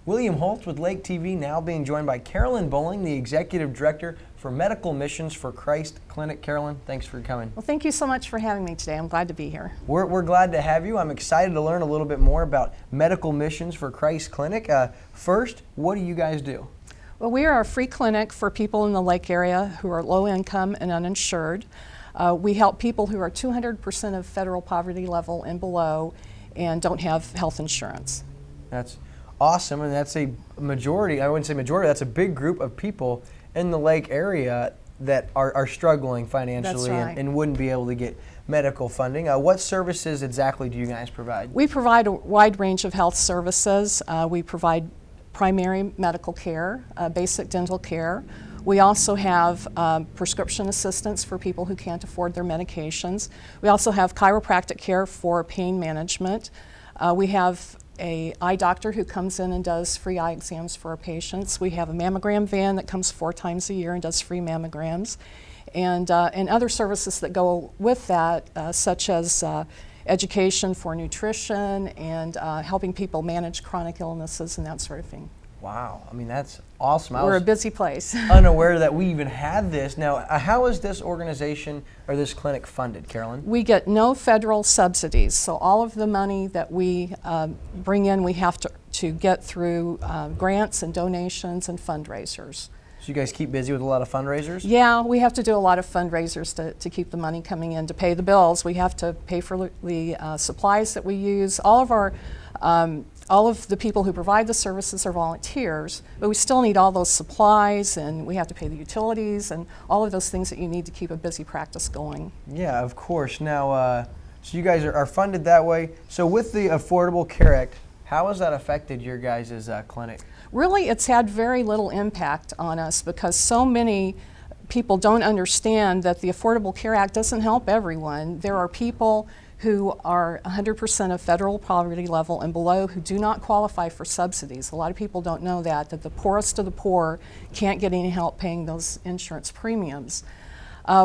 William Holtz with Lake TV, now being joined by Carolyn Bowling, the Executive Director for Medical Missions for Christ Clinic. Carolyn, thanks for coming. Well, thank you so much for having me today. I'm glad to be here. We're glad to have you. I'm excited to learn a little bit more about Medical Missions for Christ Clinic. First, what do you guys do? Well, we are a free clinic for people in the Lake area who are low income and uninsured. We help people who are 200% of federal poverty level and below and don't have health insurance. That's awesome, and that's a majority, I wouldn't say majority, that's a big group of people in the Lake area that are struggling financially. That's right. and wouldn't be able to get medical funding. What services exactly do you guys provide? We provide a wide range of health services. We provide primary medical care, basic dental care. We also have prescription assistance for people who can't afford their medications. We also have chiropractic care for pain management. We have an eye doctor who comes in and does free eye exams for our patients. We have a mammogram van that comes 4 times a year and does free mammograms. And other services that go with that, such as education for nutrition and helping people manage chronic illnesses and that sort of thing. Wow, I mean, that's awesome. We're a busy place. Unaware that we even had this. Now, how is this organization or this clinic funded, Carolyn? We get no federal subsidies, so all of the money that we bring in, we have to get through grants and donations and fundraisers. So you guys keep busy with a lot of fundraisers? Yeah, we have to do a lot of fundraisers to keep the money coming in to pay the bills. We have to pay for the supplies that we use. All of the people who provide the services are volunteers, but we still need all those supplies, and we have to pay the utilities and all of those things that you need to keep a busy practice going. Yeah, of course. Now, so you guys are funded that way. So with the Affordable Care Act, how has that affected your guys' clinic? Really, it's had very little impact on us because so many people don't understand that the Affordable Care Act doesn't help everyone. There are people who are 100% of federal poverty level and below who do not qualify for subsidies. A lot of people don't know that the poorest of the poor can't get any help paying those insurance premiums.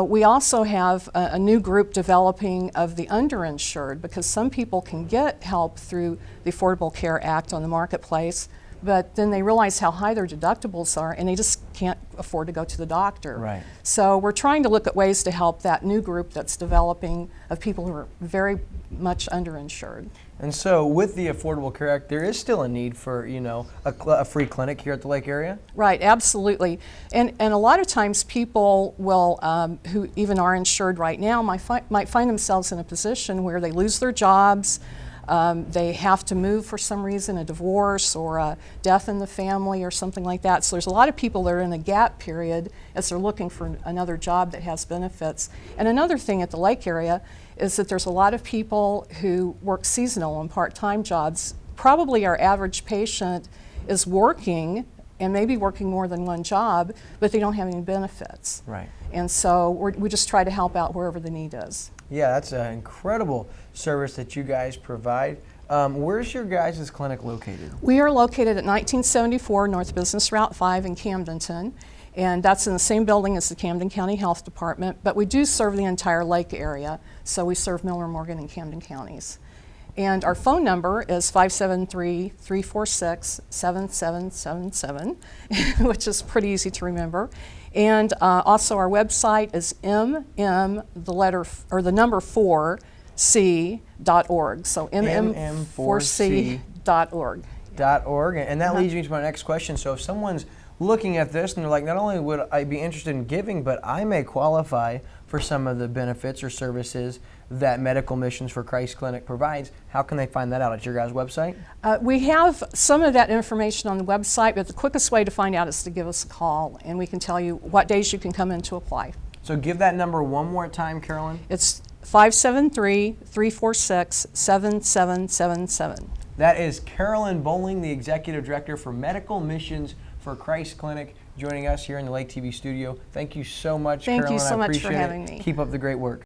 We also have a new group developing of the underinsured, because some people can get help through the Affordable Care Act on the marketplace, but then they realize how high their deductibles are and they just can't afford to go to the doctor. Right. So we're trying to look at ways to help that new group that's developing of people who are very much underinsured. And so with the Affordable Care Act, there is still a need for, a free clinic here at the Lake area? Right, absolutely. And a lot of times people will, who even are insured right now, might find themselves in a position where they lose their jobs. They have to move for some reason, a divorce or a death in the family or something like that. So there's a lot of people that are in a gap period as they're looking for another job that has benefits. And another thing at the Lake area is that there's a lot of people who work seasonal and part-time jobs. Probably our average patient is working and maybe working more than one job, but they don't have any benefits. Right. And so we just try to help out wherever the need is. Yeah, that's an incredible service that you guys provide. Where's your guys' clinic located? We are located at 1974 North Business Route 5 in Camdenton, and that's in the same building as the Camden County Health Department, but we do serve the entire Lake area, so we serve Miller, Morgan, and Camden counties. And our phone number is 573-346-7777, which is pretty easy to remember. And also our website is the number 4c.org. So mm4c.org. .org. And that leads me to my next question. So if someone's looking at this and they're like, not only would I be interested in giving, but I may qualify for some of the benefits or services that Medical Missions for Christ Clinic provides, how can they find that out? At your guys' website? We have some of that information on the website, but the quickest way to find out is to give us a call, and we can tell you what days you can come in to apply. So give that number one more time, Carolyn. It's 573-346-7777. That is Carolyn Bowling, the Executive Director for Medical Missions for Christ Clinic, joining us here in the Lake TV studio. Thank you so much, Carolyn. Thank you so much for appreciate having me. Keep up the great work.